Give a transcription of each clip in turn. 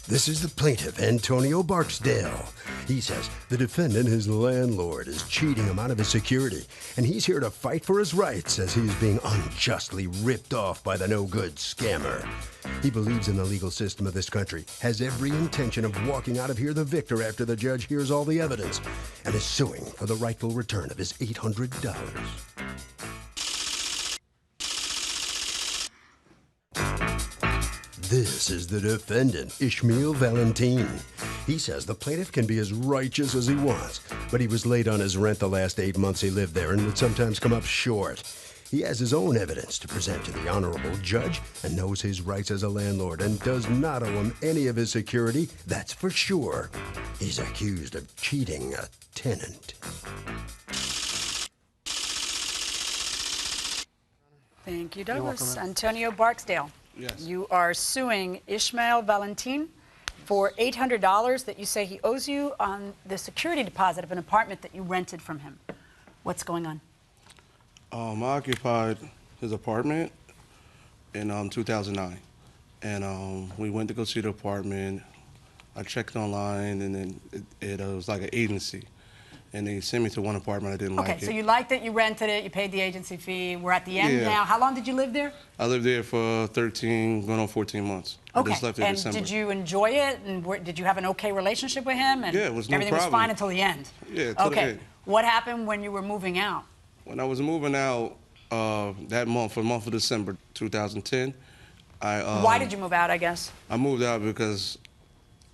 This is the plaintiff, Antonio Barksdale. He says the defendant, his landlord, is cheating him out of his security, and he's here to fight for his rights as he's being unjustly ripped off by the no-good scammer. He believes in the legal system of this country, has every intention of walking out of here the victor after the judge hears all the evidence, and is suing for the rightful return of his $800. This is the defendant, Ishmael Valentin. He says the plaintiff can be as righteous as he wants, but he was late on his rent the last 8 months he lived there and would sometimes come up short. He has his own evidence to present to the honorable judge and knows his rights as a landlord and does not owe him any of his security, that's for sure. He's accused of cheating a tenant. Thank you, Douglas. Antonio Barksdale. Yes. You are suing Ishmael Valentin for $800 that you say he owes you on the security deposit of an apartment that you rented from him. What's going on? I occupied his apartment in 2009, and we went to go see the apartment. I checked online, and then it was like an agency, and they sent me to one apartment I didn't like it. Okay, so you liked it, you rented it, you paid the agency fee. We're at the end now. How long did you live there? I lived there for 13, going on 14 months. Okay, I just left in and December. did you enjoy it? And did you have an okay relationship with him? And yeah, it was no everything problem. was fine until the end? Yeah, until the end. What happened when you were moving out? When I was moving out that month, for the month of December 2010, Why did you move out, I guess? I moved out because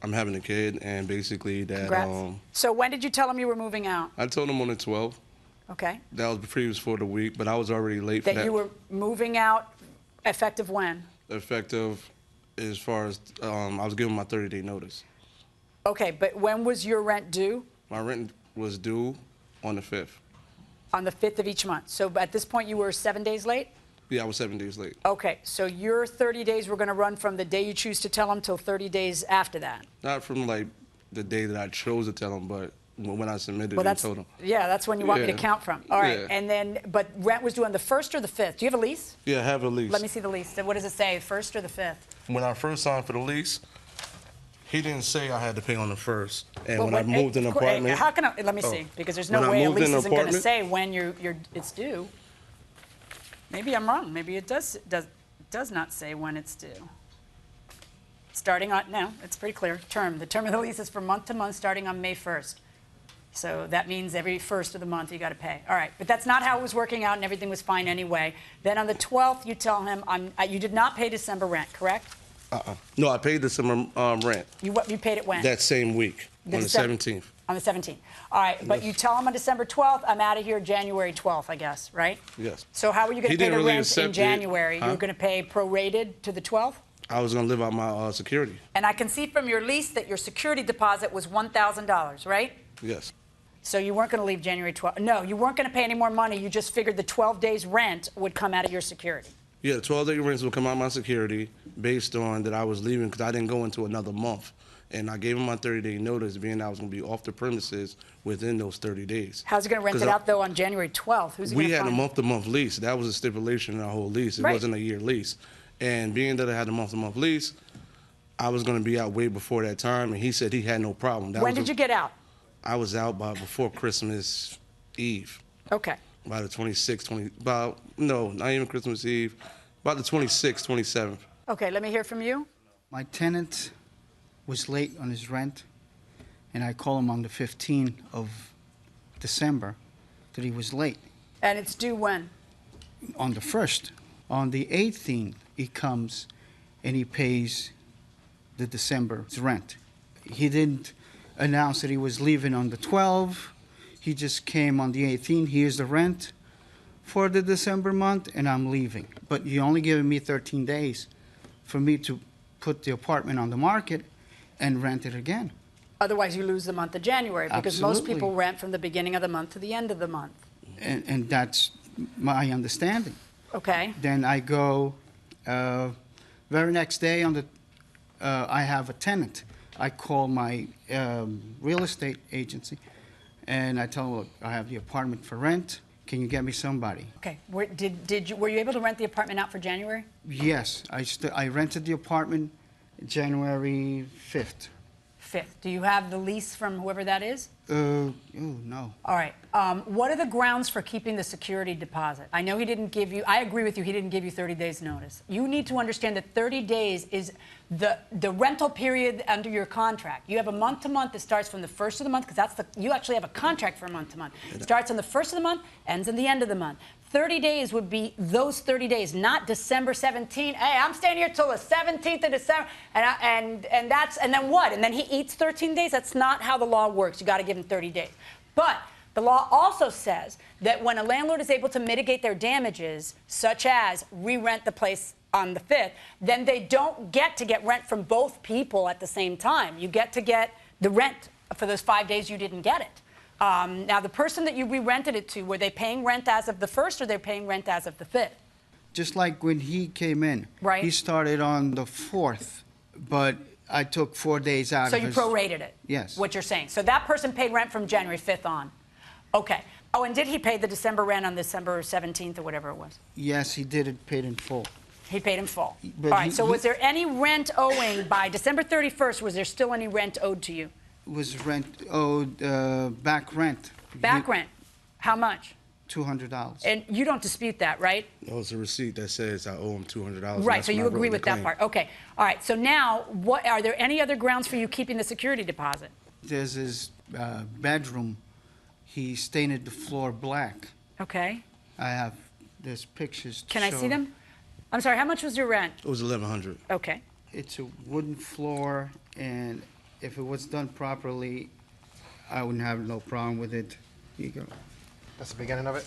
I'm having a kid, and basically that. Congrats. So when did you tell him you were moving out? I told him on the 12th. Okay. That was previous for the week, but I was already late for that. That you were moving out effective when? Effective as far as I was given my 30-day notice. Okay, but when was your rent due? My rent was due on the 5th. On the 5th of each month. So at this point, you were 7 days late? Yeah, I was 7 days late. Okay, so your 30 days were going to run from the day you choose to tell him till 30 days after that? Not from, like, the day that I chose to tell him, but when I submitted Well, and told him. Yeah, that's when you want me to count from. All right, and then, but rent was due on the 1st or the 5th? Do you have a lease? Yeah, I have a lease. Let me see the lease. What does it say, 1st or the 5th? When I first signed for the lease, he didn't say I had to pay on the 1st. And when I moved in the apartment... How can I, let me see, because there's no way a lease isn't going to say when it's due. Maybe I'm wrong. Maybe it does not say when it's due. Starting on, no, it's pretty clear. Term. The term of the lease is from month to month starting on May 1st. So that means every 1st of the month you got to pay. All right, but that's not how it was working out, and everything was fine anyway. Then on the 12th, you tell him, you did not pay December rent, correct? No, I paid December rent. You paid it when? That same week, on the 17th. On the 17th. All right, but you tell him on December 12th, I'm out of here January 12th, I guess, right? Yes. So how are you going to pay the rent in January? Huh? You're going to pay prorated to the 12th? I was going to live out my security. And I can see from your lease that your security deposit was $1,000, right? Yes. So you weren't going to leave January 12th. No, you weren't going to pay any more money. You just figured the 12 days rent would come out of your security. Yeah, the 12-day rents would come out of my security based on that I was leaving because I didn't go into another month. And I gave him my 30-day notice, being I was going to be off the premises within those 30 days. How's he going to rent it out, though, on January 12th? Who's he going to find? We had a month-to-month lease. That was a stipulation in our whole lease. It wasn't a year lease. And being that I had a month-to-month lease, I was going to be out way before that time, and he said he had no problem. When did you get out? I was out before Christmas Eve. Okay. By the 26th, no, not even Christmas Eve, about the 26th, 27th. Okay, let me hear from you. My tenant was late on his rent, and I called him on the 15th of December that he was late. And it's due when? On the 1st. On the 18th, he comes and he pays the December's rent. He didn't announce that he was leaving on the 12th. He just came on the 18th. Here's the rent for the December month, and I'm leaving. But you only given me 13 days for me to put the apartment on the market and rent it again. Otherwise, you lose the month of January, because Absolutely. most people rent from the beginning of the month to the end of the month. And that's my understanding. Okay. Then I go, very next day on the, I have a tenant. I call my real estate agency, and I tell them, look, I have the apartment for rent. Can you get me somebody? Okay. Were you able to rent the apartment out for January? Yes. I rented the apartment January 5th. 5th. Do you have the lease from whoever that is? No. All right. What are the grounds for keeping the security deposit? I know he didn't give you, I agree with you, he didn't give you 30 days notice. You need to understand that 30 days is the rental period under your contract. You have a month to month that starts from the first of the month, because you actually have a contract for a month to month. It starts on the first of the month, ends at the end of the month. 30 days would be those 30 days, not December 17th. Hey, I'm staying here till the 17th of December, and then what? And then he eats 13 days? That's not how the law works. You got to give him 30 days. But the law also says that when a landlord is able to mitigate their damages, such as re-rent the place on the 5th, then they don't get to get rent from both people at the same time. You get to get the rent for those 5 days you didn't get it. Now, the person that you re-rented it to, were they paying rent as of the 1st or they're paying rent as of the 5th? Just like when he came in. Right. He started on the 4th, but I took 4 days out So of you prorated it? Yes. What you're saying. So that person paid rent from January 5th on. Okay. Oh, and did he pay the December rent on December 17th or whatever it was? Yes, he did it paid in full. He paid in full. But all right. So was there any rent owing by December 31st? Was there still any rent owed to you? Was rent owed, back rent. Back rent. How much? $200. And you don't dispute that, right? No, it's a receipt that says I owe him $200. Right, so you agree with that part. Okay. All right, so now, are there any other grounds for you keeping the security deposit? There's his bedroom. He stained the floor black. Okay. There's pictures to Can I show. see them? I'm sorry, how much was your rent? It was $1,100. Okay. It's a wooden floor, and if it was done properly, I wouldn't have no problem with it. Here you go. That's the beginning of it.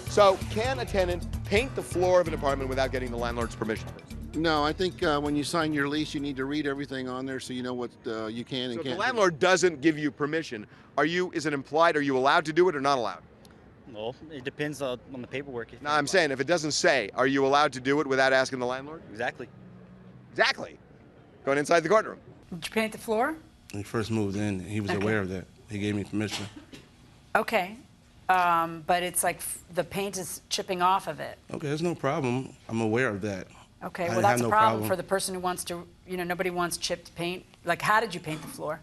So, can a tenant paint the floor of an apartment without getting the landlord's permission first? No, I think when you sign your lease, you need to read everything on there so you know what you can and So if can't the landlord doesn't give you permission, is it implied, are you allowed to do it or not allowed? Well, it depends on the paperwork. No, I'm saying if it doesn't say, are you allowed to do it without asking the landlord? Exactly. Exactly. Going inside the courtroom. Did you paint the floor? When he first moved in, he was aware of that. He gave me permission. Okay. But it's like the paint is chipping off of it. Okay, there's no problem. I'm aware of that. Okay, I well, that's have a no problem problem. for the person who wants to, nobody wants chipped paint. Like, how did you paint the floor?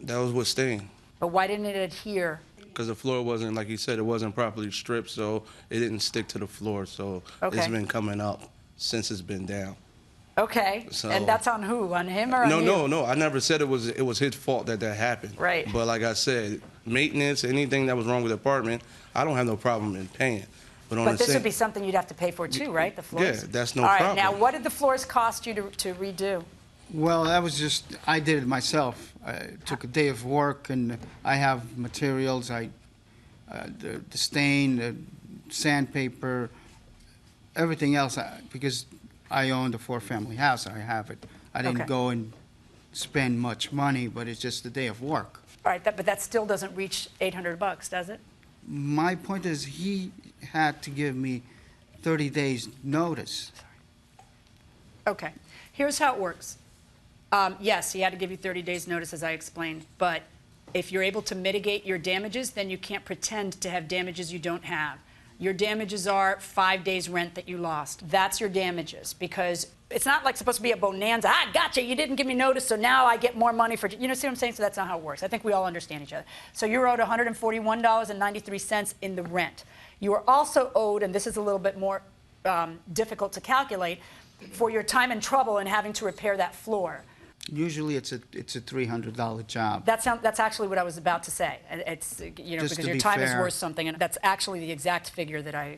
That was what stain. But why didn't it adhere? Because the floor wasn't, like he said, it wasn't properly stripped, so it didn't stick to the floor. So Okay. it's been coming up since it's been down. Okay, So- and that's on who? On him or on you? No. I never said it was his fault that happened. Right. But like I said, maintenance, anything that was wrong with the apartment, I don't have no problem in paying. But on But the this same, would be something you'd have to pay for too, right? The floors? Yeah, that's no All right, problem. now what did the floors cost you to redo? Well, that was just, I did it myself. I took a day of work, and I have materials, the stain, the sandpaper, everything else, because I own the four-family house, I have it. I didn't Okay. go and spend much money, but it's just a day of work. All right, but that still doesn't reach $800, does it? My point is, he had to give me 30 days' notice. Okay, here's how it works. Yes, he had to give you 30 days' notice, as I explained, but if you're able to mitigate your damages, then you can't pretend to have damages you don't have. Your damages are 5 days' rent that you lost. That's your damages, because it's not like supposed to be a bonanza. I gotcha, you didn't give me notice, so now I get more money for, see what I'm saying? So that's not how it works. I think we all understand each other. So you're owed $141.93 in the rent. You are also owed, and this is a little bit more difficult to calculate, for your time and trouble in having to repair that floor. Usually it's a $300 job. That's actually what I was about to say. It's, Just because to your be time is fair. worth something, and that's actually the exact figure that I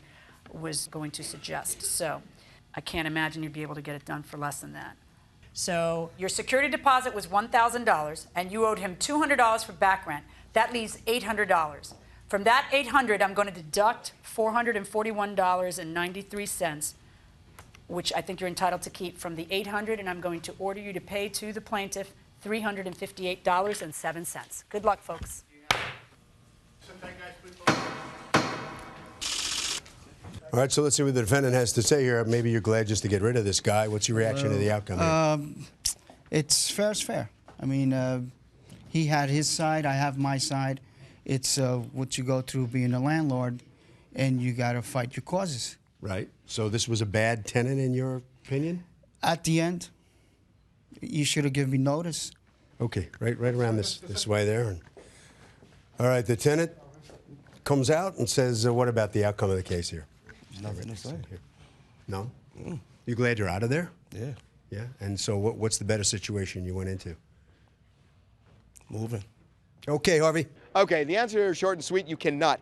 was going to suggest. So I can't imagine you'd be able to get it done for less than that. So your security deposit was $1,000, and you owed him $200 for back rent. That leaves $800. From that $800, I'm going to deduct $441.93, which I think you're entitled to keep from the $800, and I'm going to order you to pay to the plaintiff $358.07. Good luck, folks. All right, so let's see what the defendant has to say here. Maybe you're glad just to get rid of this guy. What's your reaction to the outcome here? It's fair is fair. I mean, he had his side, I have my side. It's what you go through being a landlord, and you got to fight your causes. Right. So this was a bad tenant in your opinion? At the end, you should have given me notice. Okay, right around this way there. And, all right, the tenant comes out and says, what about the outcome of the case here? Nothing to say. No? You glad you're out of there? Yeah, Yeah? And so what's the better situation you went into? moving. Okay, Harvey. Okay, the answer here is short and sweet. You cannot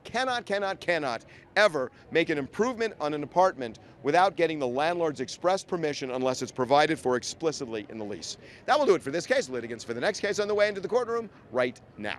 ever make an improvement on an apartment without getting the landlord's express permission unless it's provided for explicitly in the lease. That will do it for this case. Litigants for the next case on the way into the courtroom right now.